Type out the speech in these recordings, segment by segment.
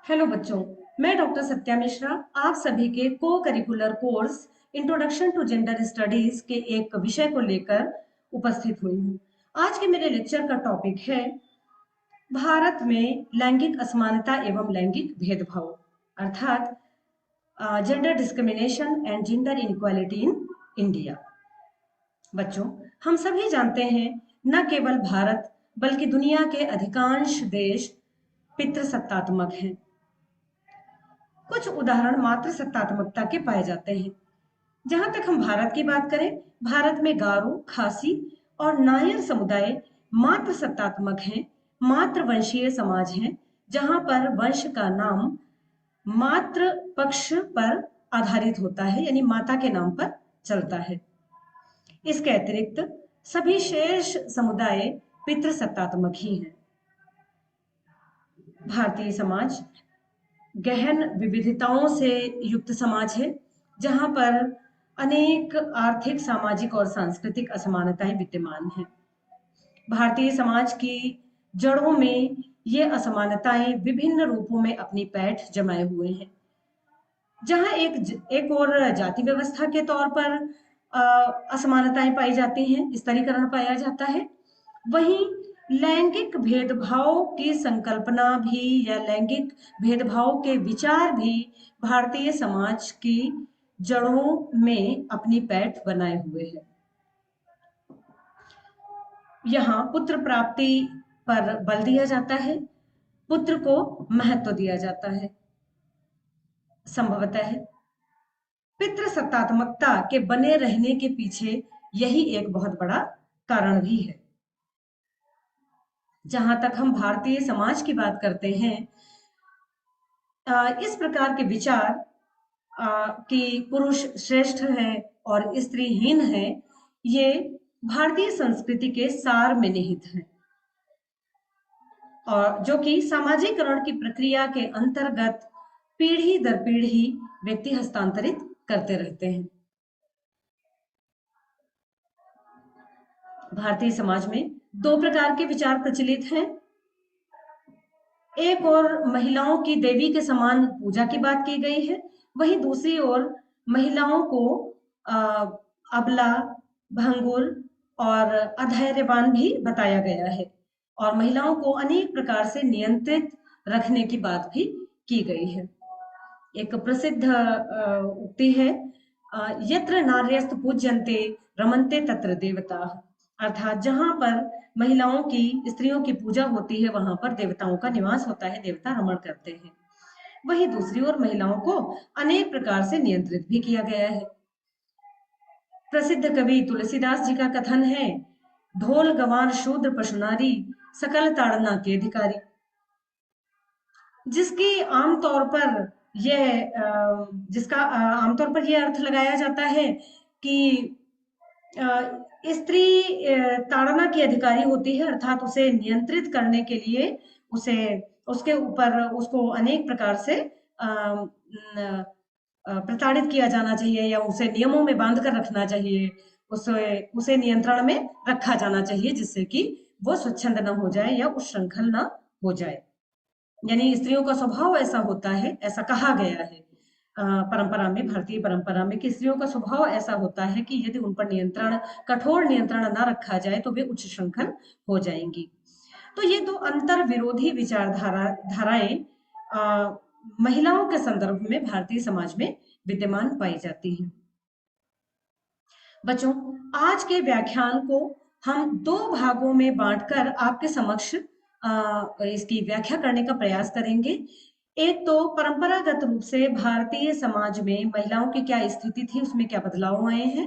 Hello बच्चों, मैं doctor Satya Mishra आप सभी के को curricular course introduction to gender studies के एक विषय को लेकर उपस्थित हुई हूँ। आज के मेरे लेक्चर का टॉपिक है भारत में लैंगिक असमानता एवं लैंगिक भेदभाव अर्थात gender discrimination and gender inequality in India. बच्चों, हम सभी जानते हैं न केवल भारत बल्कि दुनिया के अधिकांश देश पितृसत्तात्मक हैं। कुछ उदाहरण मातृ सत्तात्मकता के पाए जाते हैं। जहां तक हम भारत की बात करें, भारत में गारो, खासी और नायर समुदाय मातृ सत्तात्मक हैं, मातृवंशीय समाज हैं, जहां पर वंश का नाम मातृ पक्ष पर आधारित होता है, यानी माता के नाम पर चलता है। इसके अतिरिक्त सभी शेष समुदाय पितृसत्तात्मक ही हैं। भारतीय समाज गहन विविधताओं से युक्त समाज है, जहां पर अनेक आर्थिक, सामाजिक और सांस्कृतिक असमानताएं विद्यमान हैं। भारतीय समाज की जड़ों में ये असमानताएं विभिन्न रूपों में अपनी पैठ जमाए हुए हैं। जहां एक और जाति व्यवस्था के तौर पर असमानताएं पाई जाती हैं, स्तरीकरण पाया जाता है, वहीं लैंगिक भेदभाव की संकल्पना भी या लैंगिक भेदभाव के विचार भी भारतीय समाज की जड़ों में अपनी पैठ बनाए हुए हैं। यहाँ पुत्र प्राप्ति पर बल दिया जाता है, पुत्र को महत्व दिया जाता है। संभवतः पितृसत्तात्मकता के बने रहने के पीछे यही एक बहुत बड़ा कारण भी है। जहां तक हम भारतीय समाज की बात करते हैं, इस प्रकार के विचार कि पुरुष श्रेष्ठ है और स्त्रीहीन है, ये भारतीय संस्कृति के सार में निहित है और जो कि सामाजिकरण की प्रक्रिया के अंतर्गत पीढ़ी दर पीढ़ी व्यक्ति हस्तांतरित करते रहते हैं। भारतीय समाज में दो प्रकार के विचार प्रचलित हैं। एक और महिलाओं की देवी के समान पूजा की बात की गई है, वहीं दूसरी ओर महिलाओं को अबला, भंगुर और अधैर्यवान भी बताया गया है और महिलाओं को अनेक प्रकार से नियंत्रित रखने की बात भी की गई है। एक प्रसिद्ध उक्ति है, यत्र नार्यस्त पूज्यन्ते रमन्ते तत्र देवता, अर्थात जहां पर महिलाओं की, स्त्रियों की पूजा होती है, वहां पर देवताओं का निवास होता है, देवता रमण करते हैं। वहीं दूसरी ओर महिलाओं को अनेक प्रकार से नियंत्रित भी किया गया है। प्रसिद्ध कवि तुलसीदास जी का कथन है, ढोल गंवार शूद्र पशु नारी सकल ताड़ना के अधिकारी, जिसकी आमतौर पर जिसका आमतौर पर यह अर्थ लगाया जाता है कि स्त्री ताड़ना की अधिकारी होती है, अर्थात उसे नियंत्रित करने के लिए उसे उसके ऊपर उसको अनेक प्रकार से प्रताड़ित किया जाना चाहिए या उसे नियमों में बांध कर रखना चाहिए, उसे नियंत्रण में रखा जाना चाहिए, जिससे कि वो स्वच्छंद न हो जाए या उच्छृंखल न हो जाए। यानी स्त्रियों का स्वभाव ऐसा होता है, ऐसा कहा गया है परंपरा में, भारतीय परंपरा में, कि स्त्रियों का स्वभाव ऐसा होता है कि यदि उन पर कठोर नियंत्रण न रखा जाए तो वे उच्च श्रृंखल हो जाएंगी। तो ये दो अंतर विरोधी धाराएं महिलाओं के संदर्भ में भारतीय समाज में विद्यमान पाई जाती हैं। बच्चों, आज के व्याख्यान को हम दो भागों में बांटकर आपके समक्ष इसकी व्याख्या करने का प्रयास करेंगे। एक तो परंपरागत रूप से भारतीय समाज में महिलाओं की क्या स्थिति थी, उसमें क्या बदलाव आए हैं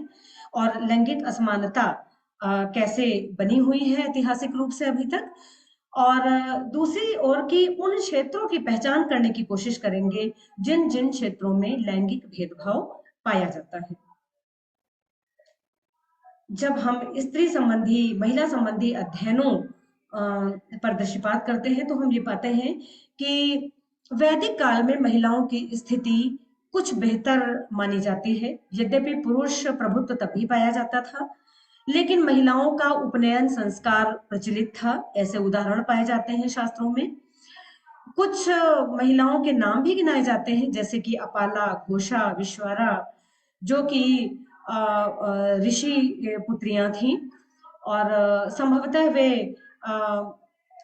और लैंगिक असमानता कैसे बनी हुई है ऐतिहासिक रूप से अभी तक, और दूसरी ओर की उन क्षेत्रों की पहचान करने की कोशिश करेंगे जिन जिन क्षेत्रों में लैंगिक भेदभाव पाया जाता है। जब हम स्त्री संबंधी, महिला संबंधी अध्ययनों पर दृष्टिपात करते हैं तो हम ये पाते हैं कि वैदिक काल में महिलाओं की स्थिति कुछ बेहतर मानी जाती है। यद्यपि पुरुष प्रभुत्व तब भी पाया जाता था, लेकिन महिलाओं का उपनयन संस्कार प्रचलित था, ऐसे उदाहरण पाए जाते हैं शास्त्रों में। कुछ महिलाओं के नाम भी गिनाए जाते हैं, जैसे कि अपाला, घोषा, विश्वारा, जो कि ऋषि पुत्रियां थीं, और संभवतः वे अ,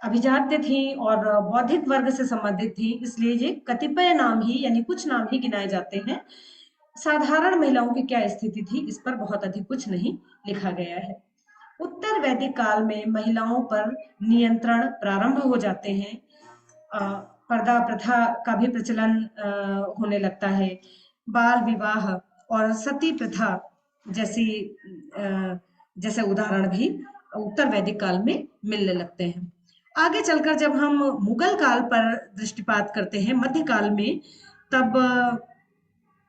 अभिजात्य थीं और बौद्धिक वर्ग से संबंधित थीं, इसलिए ये कतिपय नाम ही, यानी कुछ नाम ही गिनाए जाते हैं। साधारण महिलाओं की क्या स्थिति थी, इस पर बहुत अधिक कुछ नहीं लिखा गया है। उत्तर वैदिक काल में महिलाओं पर नियंत्रण प्रारंभ हो जाते हैं। अ, पर्दा प्रथा का भी प्रचलन होने लगता है। बाल विवाह और सती प्रथा जैसी अ, जैसे उदाहरण भी उत्तर वैदिक काल में मिलने लगते हैं। आगे चलकर जब हम मुगल काल पर दृष्टिपात करते हैं, मध्यकाल में, तब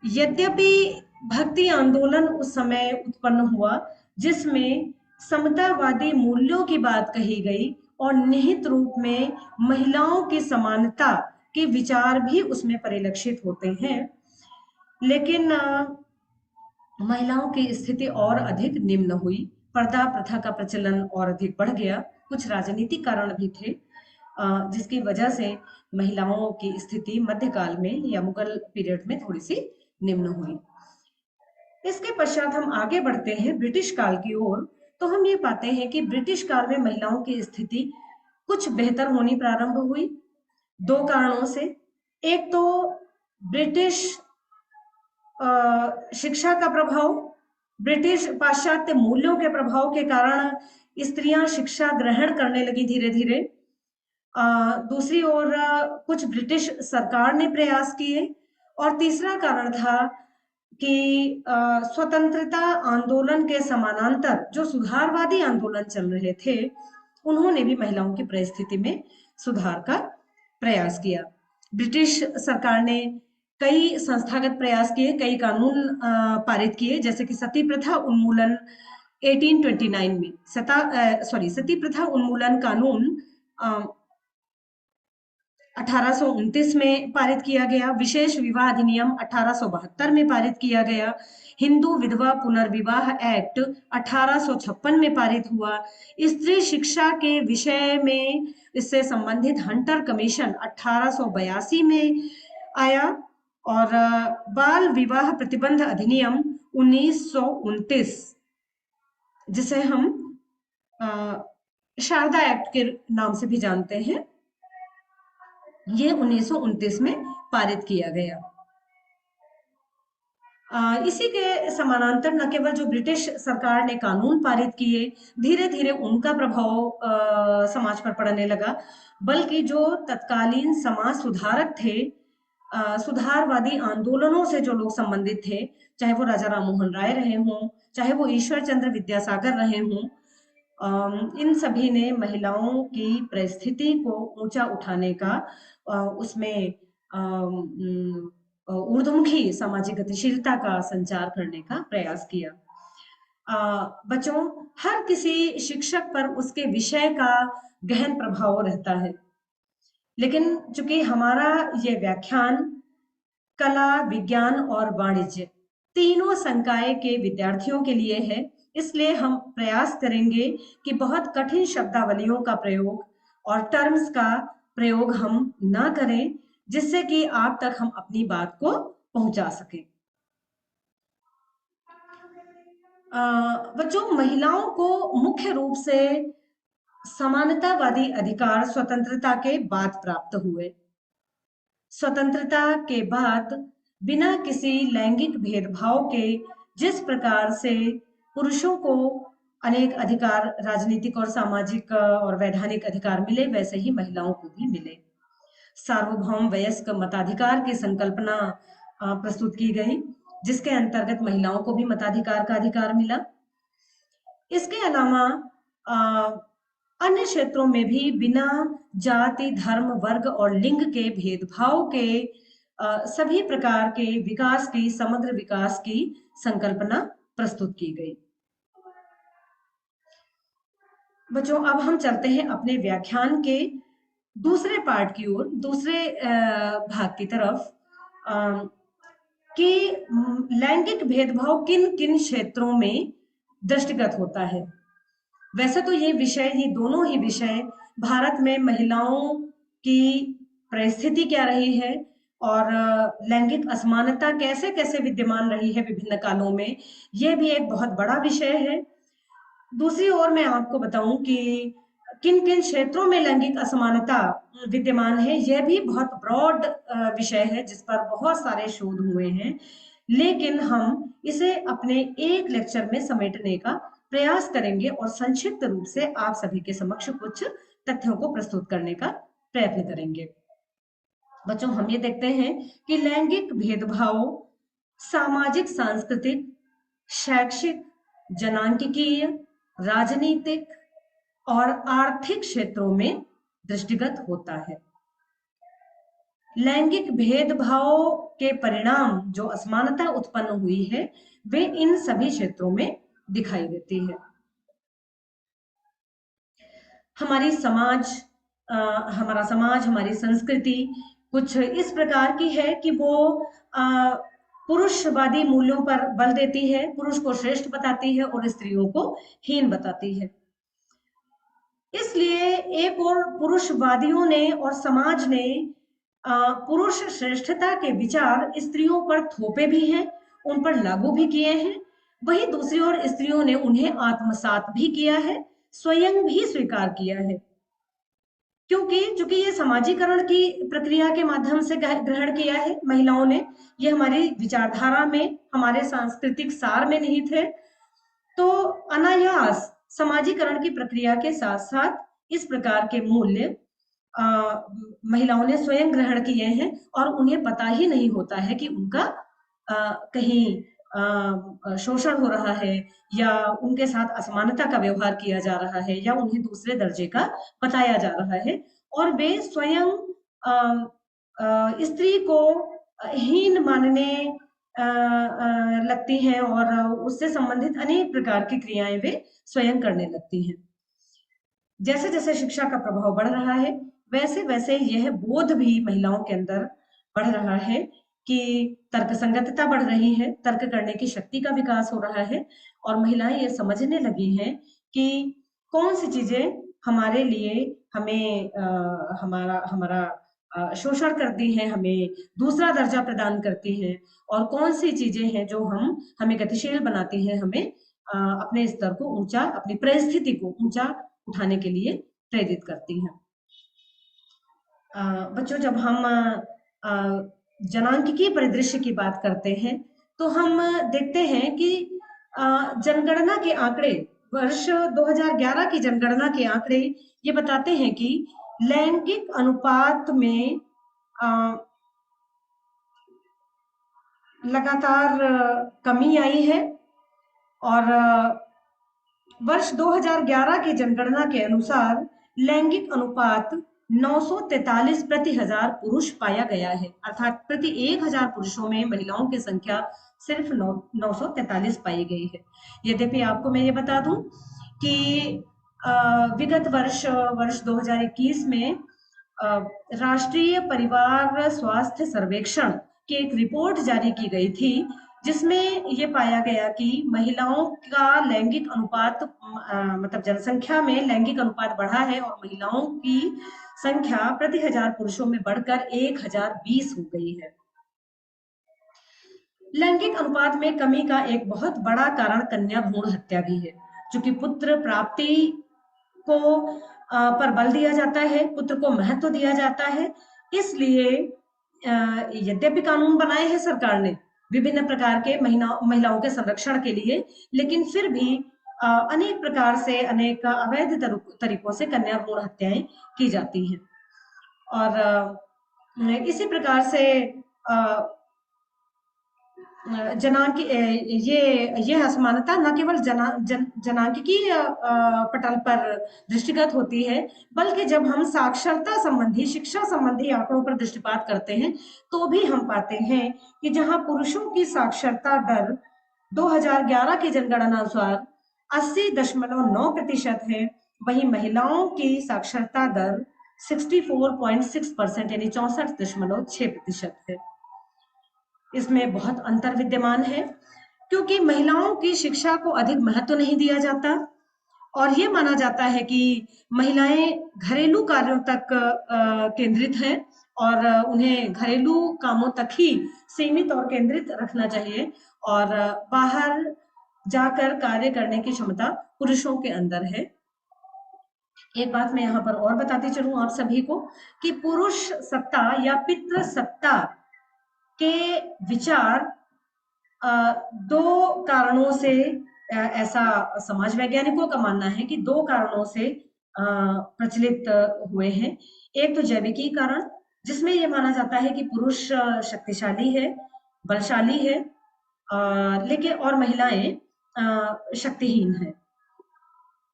यद्यपि भक्ति आंदोलन उस समय उत्पन्न हुआ, जिसमें समतावादी मूल्यों की बात कही गई और निहित रूप में महिलाओं की समानता के विचार भी उसमें परिलक्षित होते हैं, लेकिन महिलाओं की स्थिति और अधिक निम्न हुई। पर्दा प्रथा का प्रचलन और अधिक बढ़ गया। कुछ राजनीतिक कारण भी थे, जिसकी वजह से महिलाओं की स्थिति मध्यकाल में या मुगल पीरियड में थोड़ी सी निम्न हुई। इसके पश्चात हम आगे बढ़ते हैं ब्रिटिश काल की ओर, तो हम ये पाते हैं कि ब्रिटिश काल में महिलाओं की स्थिति कुछ बेहतर होनी प्रारंभ हुई, दो कारणों से। एक तो ब्रिटिश शिक्षा का प्रभाव, ब्रिटिश पाश्चात्य मूल्यों के प्रभाव के कारण स्त्रियां शिक्षा ग्रहण करने लगी धीरे धीरे। दूसरी ओर कुछ ब्रिटिश सरकार ने प्रयास किए, और तीसरा कारण था कि स्वतंत्रता आंदोलन के समानांतर जो सुधारवादी आंदोलन चल रहे थे, उन्होंने भी महिलाओं की परिस्थिति में सुधार का प्रयास किया। ब्रिटिश सरकार ने कई संस्थागत प्रयास किए, कई कानून पारित किए, जैसे कि सती प्रथा उन्मूलन 1829 में, सती प्रथा उन्मूलन कानून 1829 में पारित किया गया। विशेष विवाह अधिनियम 1872 में पारित किया गया। हिंदू विधवा पुनर्विवाह एक्ट 1856 में पारित हुआ। स्त्री शिक्षा के विषय में इससे संबंधित हंटर कमीशन 1882 में आया, और बाल विवाह प्रतिबंध अधिनियम 1929, जिसे हम शारदा एक्ट के नाम से भी जानते हैं, ये 1929 में पारित किया गया। इसी के समानांतर न केवल जो ब्रिटिश सरकार ने कानून पारित किए, धीरे धीरे उनका प्रभाव समाज पर पड़ने लगा, बल्कि जो तत्कालीन समाज सुधारक थे, सुधारवादी आंदोलनों से जो लोग संबंधित थे, चाहे वो राजा राम मोहन राय रहे हों, चाहे वो ईश्वर चंद्र विद्यासागर रहे हों, इन सभी ने महिलाओं की परिस्थिति को ऊंचा उठाने का, उसमें ऊर्ध्वमुखी सामाजिक गतिशीलता का संचार करने का प्रयास किया। बच्चों, हर किसी शिक्षक पर उसके विषय का गहन प्रभाव रहता है, लेकिन चूंकि हमारा ये व्याख्यान कला, विज्ञान और वाणिज्य तीनों संकाय के विद्यार्थियों के लिए है, इसलिए हम प्रयास करेंगे कि बहुत कठिन शब्दावलियों का प्रयोग और टर्म्स का प्रयोग हम ना करें, जिससे कि आप तक हम अपनी बात को पहुंचा सकें। बच्चों, महिलाओं को मुख्य रूप से समानतावादी अधिकार स्वतंत्रता के बाद प्राप्त हुए। स्वतंत्रता के बाद बिना किसी लैंगिक भेदभाव के जिस प्रकार से पुरुषों को अनेक अधिकार, राजनीतिक और सामाजिक और वैधानिक अधिकार मिले, वैसे ही महिलाओं को भी मिले। सार्वभौम वयस्क मताधिकार की संकल्पना प्रस्तुत की गई, जिसके अंतर्गत महिलाओं को भी मताधिकार का अधिकार मिला। इसके अलावा अन्य क्षेत्रों में भी बिना जाति, धर्म, वर्ग और लिंग के भेदभाव के सभी प्रकार के विकास की, समग्र विकास की संकल्पना प्रस्तुत की गई। बच्चों, अब हम चलते हैं अपने व्याख्यान के दूसरे पार्ट की ओर, दूसरे भाग की तरफ, कि लैंगिक भेदभाव किन किन क्षेत्रों में दृष्टिगत होता है। वैसे तो ये विषय ही, दोनों ही विषय भारत में महिलाओं की परिस्थिति क्या रही है और लैंगिक असमानता कैसे कैसे विद्यमान रही है विभिन्न कालों में, ये भी एक बहुत बड़ा विषय है। दूसरी ओर मैं आपको बताऊं कि किन किन क्षेत्रों में लैंगिक असमानता विद्यमान है, यह भी बहुत ब्रॉड विषय है जिस पर बहुत सारे शोध हुए हैं, लेकिन हम इसे अपने एक लेक्चर में समेटने का प्रयास करेंगे और संक्षिप्त रूप से आप सभी के समक्ष कुछ तथ्यों को प्रस्तुत करने का प्रयत्न करेंगे। बच्चों, हम ये देखते हैं कि लैंगिक भेदभाव सामाजिक, सांस्कृतिक, शैक्षिक, जनांकिकीय, राजनीतिक और आर्थिक क्षेत्रों में दृष्टिगत होता है। लैंगिक भेदभाव के परिणाम जो असमानता उत्पन्न हुई है वे इन सभी क्षेत्रों में दिखाई देती है। हमारी समाज हमारा समाज, हमारी संस्कृति कुछ इस प्रकार की है कि वो पुरुषवादी मूल्यों पर बल देती है, पुरुष को श्रेष्ठ बताती है और स्त्रियों को हीन बताती है। इसलिए एक और पुरुषवादियों ने और समाज ने पुरुष श्रेष्ठता के विचार स्त्रियों पर थोपे भी हैं, उन पर लागू भी किए हैं। वहीं दूसरी ओर स्त्रियों ने उन्हें आत्मसात भी किया है, स्वयं भी स्वीकार किया है, क्योंकि चूंकि ये समाजीकरण की प्रक्रिया के माध्यम से ग्रहण किया है महिलाओं ने, ये हमारी विचारधारा में, हमारे सांस्कृतिक सार में निहित है। तो अनायास समाजीकरण की प्रक्रिया के साथ साथ इस प्रकार के मूल्य महिलाओं ने स्वयं ग्रहण किए हैं और उन्हें पता ही नहीं होता है कि उनका कहीं शोषण हो रहा है या उनके साथ असमानता का व्यवहार किया जा रहा है या उन्हें दूसरे दर्जे का बताया जा रहा है, और वे स्वयं स्त्री को हीन मानने लगती हैं और उससे संबंधित अनेक प्रकार की क्रियाएं वे स्वयं करने लगती हैं। जैसे जैसे शिक्षा का प्रभाव बढ़ रहा है वैसे वैसे यह बोध भी महिलाओं के अंदर बढ़ रहा है कि तर्कसंगतता बढ़ रही है, तर्क करने की शक्ति का विकास हो रहा है और महिलाएं ये समझने लगी हैं कि कौन सी चीजें हमारे लिए हमें हमारा हमारा शोषण करती हैं, हमें दूसरा दर्जा प्रदान करती हैं, और कौन सी चीजें हैं जो हमें गतिशील बनाती हैं, हमें अपने स्तर को ऊंचा, अपनी परिस्थिति को ऊंचा उठाने के लिए प्रेरित करती हैं। बच्चों, जब हम जनांकिकीय परिदृश्य की बात करते हैं तो हम देखते हैं कि जनगणना के आंकड़े, वर्ष 2011 की जनगणना के आंकड़े ये बताते हैं कि लैंगिक अनुपात में लगातार कमी आई है और वर्ष 2011 की जनगणना के अनुसार लैंगिक अनुपात 943 प्रति हजार पुरुष पाया गया है, अर्थात प्रति 1000 पुरुषों में महिलाओं की संख्या सिर्फ 943 पाई गई है। यद्यपि आपको मैं ये बता दूं कि विगत वर्ष 2021 में राष्ट्रीय परिवार स्वास्थ्य सर्वेक्षण की एक रिपोर्ट जारी की गई थी जिसमें ये पाया गया कि महिलाओं का लैंगिक अनुपात मतलब जनसंख्या में लैंगिक अनुपात बढ़ा है और महिलाओं की संख्या प्रति हजार पुरुषों में बढ़कर 1020 हो गई है। लैंगिक अनुपात में कमी का एक बहुत बड़ा कारण कन्या भ्रूण हत्या भी है, क्योंकि पुत्र प्राप्ति को पर बल दिया जाता है, पुत्र को महत्व दिया जाता है। इसलिए यद्यपि कानून बनाए हैं सरकार ने विभिन्न प्रकार के महिलाओं के संरक्षण के लिए, लेकिन फिर भी अनेक प्रकार से, अनेक अवैध तरीकों से कन्या भ्रूण हत्याएं की जाती हैं। और इसी प्रकार से ये असमानता न केवल जनांकिकीय पटल पर दृष्टिगत होती है, बल्कि जब हम साक्षरता संबंधी, शिक्षा संबंधी आंकड़ों पर दृष्टिपात करते हैं तो भी हम पाते हैं कि जहां पुरुषों की साक्षरता दर 2011 की जनगणना अनुसार 80.9% है, वहीं महिलाओं की साक्षरता दर 64.6% यानी 64.6% है। इसमें बहुत अंतर विद्यमान है, क्योंकि महिलाओं की शिक्षा को अधिक महत्व नहीं दिया जाता और ये माना जाता है कि महिलाएं घरेलू कार्यों तक केंद्रित हैं और उन्हें घरेलू कामों तक ही सीमित और केंद्रित रखना चाहिए और बाहर जाकर कार्य करने की क्षमता पुरुषों के अंदर है। एक बात मैं यहाँ पर और बताती चलूं आप सभी को कि पुरुष सत्ता या पितृ सत्ता के विचार दो कारणों से ऐसा समाज वैज्ञानिकों का मानना है कि दो कारणों से प्रचलित हुए हैं। एक तो जैविकी कारण, जिसमें ये माना जाता है कि पुरुष शक्तिशाली है, बलशाली है, लेकिन और महिलाएं शक्तिहीन है।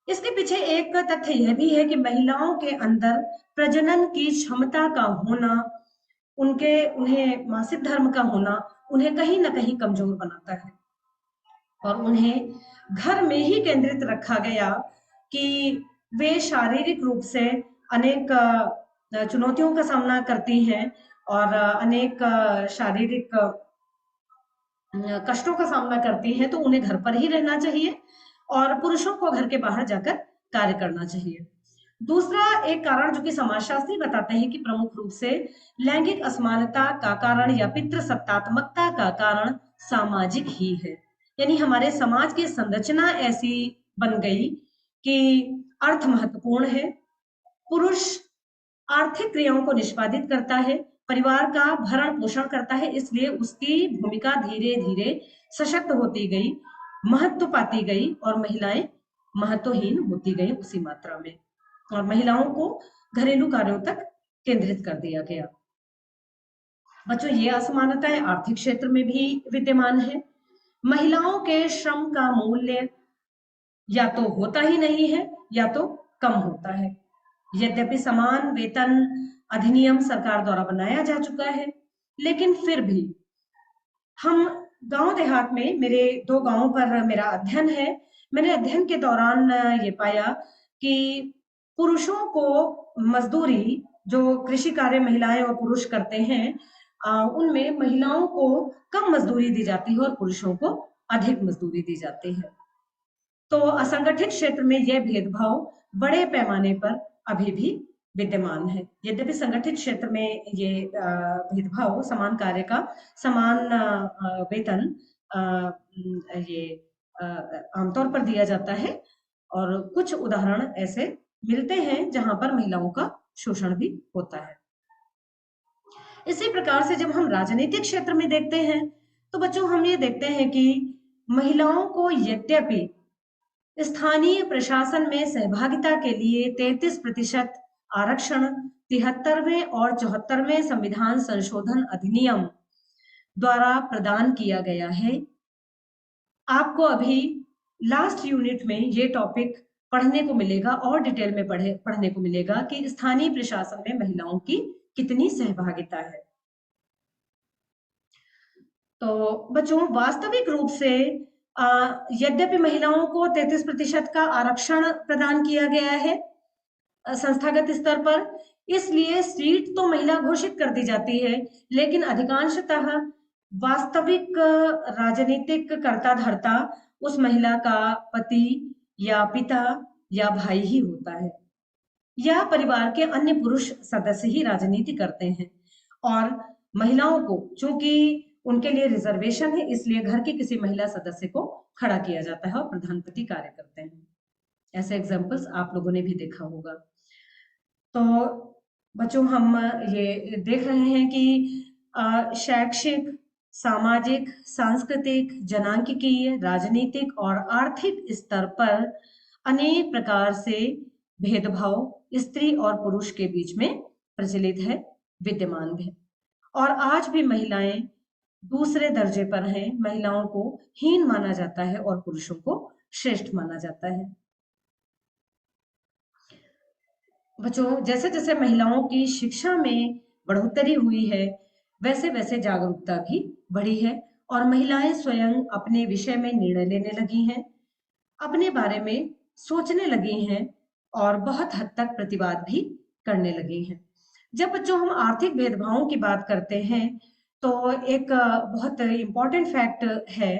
इसके पीछे एक तथ्य यह भी है कि महिलाओं के अंदर प्रजनन की क्षमता का होना, उन्हें मासिक धर्म का होना उन्हें कहीं ना कहीं कमजोर बनाता है और उन्हें घर में ही केंद्रित रखा गया कि वे शारीरिक रूप से अनेक चुनौतियों का सामना करती हैं और अनेक शारीरिक कष्टों का सामना करती हैं, तो उन्हें घर पर ही रहना चाहिए और पुरुषों को घर के बाहर जाकर कार्य करना चाहिए। दूसरा एक कारण जो कि समाजशास्त्री बताते हैं कि प्रमुख रूप से लैंगिक असमानता का कारण या पितृसत्तात्मकता का कारण सामाजिक ही है। यानी हमारे समाज की संरचना ऐसी बन गई कि अर्थ महत्वपूर्ण है, पुरुष आर्थिक क्रियाओं को निष्पादित करता है, परिवार का भरण पोषण करता है, इसलिए उसकी भूमिका धीरे धीरे सशक्त होती गई, महत्व पाती गई और महिलाएं महत्वहीन होती गई उसी मात्रा में और महिलाओं को घरेलू कार्यों तक केंद्रित कर दिया गया। बच्चों, ये असमानताएं आर्थिक क्षेत्र में भी विद्यमान है। महिलाओं के श्रम का मूल्य या तो होता ही नहीं है या तो कम होता है। यद्यपि समान वेतन अधिनियम सरकार द्वारा बनाया जा चुका है, लेकिन फिर भी हम गांव देहात में, मेरे 2 गांवों पर मेरा अध्ययन है, मैंने अध्ययन के दौरान ये पाया कि पुरुषों को मजदूरी, जो कृषि कार्य महिलाएं और पुरुष करते हैं, उनमें महिलाओं को कम मजदूरी दी जाती है और पुरुषों को अधिक मजदूरी दी जाती है। तो असंगठित क्षेत्र में यह भेदभाव बड़े पैमाने पर अभी भी विद्यमान है। यद्यपि संगठित क्षेत्र में ये भेदभाव समान कार्य का समान वेतन ये आमतौर पर दिया जाता है और कुछ उदाहरण ऐसे मिलते हैं जहां पर महिलाओं का शोषण भी होता है। इसी प्रकार से जब हम राजनीतिक क्षेत्र में देखते हैं तो बच्चों हम ये देखते हैं कि महिलाओं को यद्यपि स्थानीय प्रशासन में सहभागिता के लिए 33% आरक्षण 73वें और 74वें संविधान संशोधन अधिनियम द्वारा प्रदान किया गया है। आपको अभी लास्ट यूनिट में ये टॉपिक पढ़ने को मिलेगा और डिटेल में पढ़ने को मिलेगा कि स्थानीय प्रशासन में महिलाओं की कितनी सहभागिता है। तो बच्चों, वास्तविक रूप से यद्यपि महिलाओं को 33% का आरक्षण प्रदान किया गया है संस्थागत स्तर पर, इसलिए सीट तो महिला घोषित कर दी जाती है, लेकिन अधिकांशतः वास्तविक राजनीतिक कर्ता धर्ता उस महिला का पति या पिता या भाई ही होता है या परिवार के अन्य पुरुष सदस्य ही राजनीति करते हैं और महिलाओं को चूंकि उनके लिए रिजर्वेशन है, इसलिए घर के किसी महिला सदस्य को खड़ा किया जाता है और प्रधानपति कार्य करते हैं। ऐसे एग्जाम्पल्स आप लोगों ने भी देखा होगा। तो बच्चों, हम ये देख रहे हैं कि शैक्षिक, सामाजिक, सांस्कृतिक, जनांकिकीय, राजनीतिक और आर्थिक स्तर पर अनेक प्रकार से भेदभाव स्त्री और पुरुष के बीच में प्रचलित है, विद्यमान है और आज भी महिलाएं दूसरे दर्जे पर हैं। महिलाओं को हीन माना जाता है और पुरुषों को श्रेष्ठ माना जाता है। बच्चों, जैसे जैसे महिलाओं की शिक्षा में बढ़ोतरी हुई है, वैसे वैसे जागरूकता भी बढ़ी है और महिलाएं स्वयं अपने विषय में निर्णय लेने लगी हैं, अपने बारे में सोचने लगी हैं और बहुत हद तक प्रतिवाद भी करने लगी हैं। जब बच्चों हम आर्थिक भेदभावों की बात करते हैं तो एक बहुत इम्पोर्टेंट फैक्ट है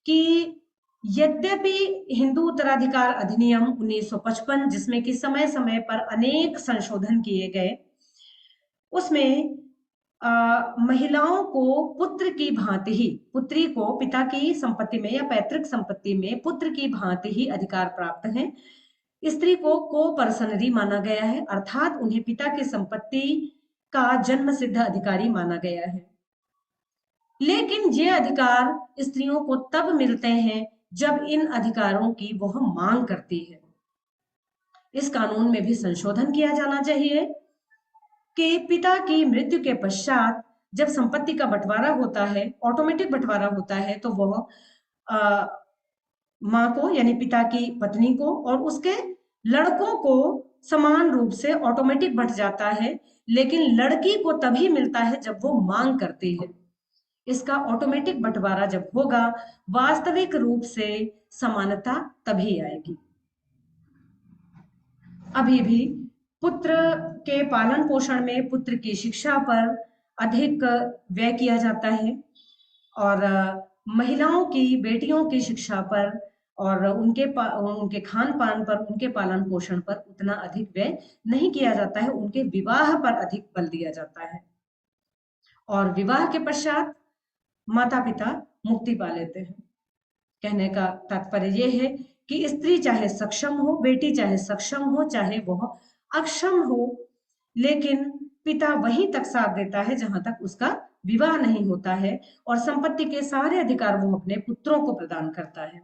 कि यद्यपि हिंदू उत्तराधिकार अधिनियम 1955, जिसमें कि समय समय पर अनेक संशोधन किए गए, उसमें महिलाओं को पुत्र की भांति ही, पुत्री को पिता की संपत्ति में या पैतृक संपत्ति में पुत्र की भांति ही अधिकार प्राप्त हैं। स्त्री को पर्सनरी माना गया है, अर्थात उन्हें पिता की संपत्ति का जन्म सिद्ध अधिकारी माना गया है। लेकिन ये अधिकार स्त्रियों को तब मिलते हैं जब इन अधिकारों की वह मांग करती है। इस कानून में भी संशोधन किया जाना चाहिए कि पिता की मृत्यु के पश्चात जब संपत्ति का बंटवारा होता है, ऑटोमेटिक बंटवारा होता है, तो वह माँ को यानी पिता की पत्नी को और उसके लड़कों को समान रूप से ऑटोमेटिक बंट जाता है, लेकिन लड़की को तभी मिलता है जब वो मांग करती है। इसका ऑटोमेटिक बंटवारा जब होगा, वास्तविक रूप से समानता तभी आएगी। अभी भी पुत्र के पालन पोषण में पुत्र की शिक्षा पर अधिक व्यय किया जाता है और महिलाओं की, बेटियों की शिक्षा पर और उनके खान पान पर, उनके पालन पोषण पर उतना अधिक व्यय नहीं किया जाता है, उनके विवाह पर अधिक बल दिया जाता है। और विवाह के पश्चात माता पिता मुक्ति पा लेते हैं। कहने का तात्पर्य यह है कि स्त्री चाहे सक्षम हो, बेटी चाहे सक्षम हो, चाहे वह अक्षम हो, लेकिन पिता वहीं तक साथ देता है जहां तक उसका विवाह नहीं होता है और संपत्ति के सारे अधिकार वो अपने पुत्रों को प्रदान करता है।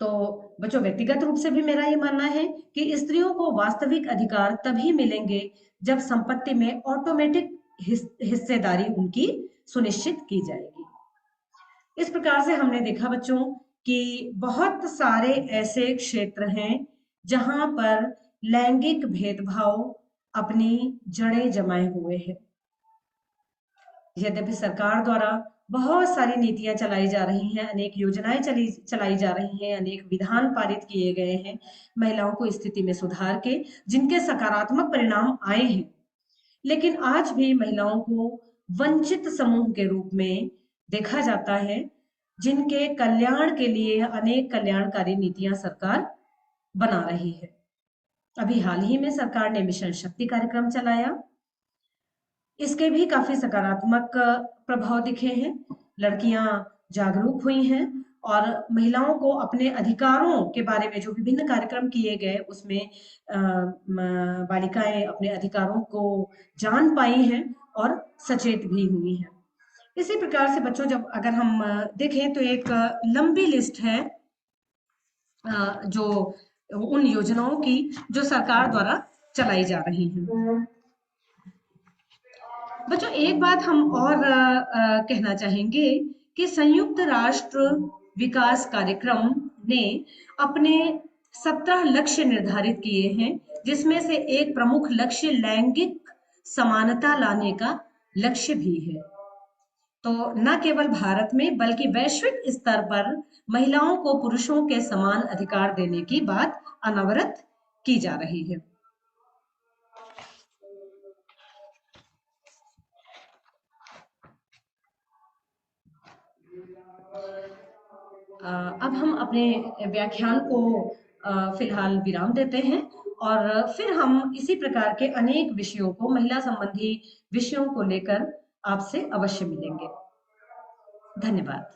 तो बच्चों, व्यक्तिगत रूप से भी मेरा ये मानना है कि स्त्रियों को वास्तविक अधिकार तभी मिलेंगे जब संपत्ति में ऑटोमेटिक हिस्सेदारी उनकी सुनिश्चित की जाएगी। इस प्रकार से हमने देखा बच्चों कि बहुत सारे ऐसे क्षेत्र हैं जहां पर लैंगिक भेदभाव अपनी जड़ें जमाए हुए हैं। यद्यपि सरकार द्वारा बहुत सारी नीतियां चलाई जा रही हैं, अनेक योजनाएं चलाई जा रही हैं, अनेक विधान पारित किए गए हैं महिलाओं को स्थिति में सुधार के, जिनके सकारात्मक परिणाम आए हैं, लेकिन आज भी महिलाओं को वंचित समूह के रूप में देखा जाता है, जिनके कल्याण के लिए अनेक कल्याणकारी नीतियां सरकार बना रही है। अभी हाल ही में सरकार ने मिशन शक्ति कार्यक्रम चलाया, इसके भी काफी सकारात्मक प्रभाव दिखे हैं। लड़कियां जागरूक हुई हैं और महिलाओं को अपने अधिकारों के बारे में जो विभिन्न कार्यक्रम किए गए, उसमें बालिकाएं अपने अधिकारों को जान पाई हैं और सचेत भी हुई हैं। इसी प्रकार से बच्चों, जब अगर हम देखें तो एक लंबी लिस्ट है जो उन योजनाओं की जो सरकार द्वारा चलाई जा रही हैं। बच्चों, एक बात हम और कहना चाहेंगे कि संयुक्त राष्ट्र विकास कार्यक्रम ने अपने 17 लक्ष्य निर्धारित किए हैं, जिसमें से एक प्रमुख लक्ष्य लैंगिक समानता लाने का लक्ष्य भी है। तो न केवल भारत में बल्कि वैश्विक स्तर पर महिलाओं को पुरुषों के समान अधिकार देने की बात अनवरत की जा रही है। अब हम अपने व्याख्यान को फिलहाल विराम देते हैं और फिर हम इसी प्रकार के अनेक विषयों को, महिला संबंधी विषयों को लेकर आपसे अवश्य मिलेंगे। धन्यवाद।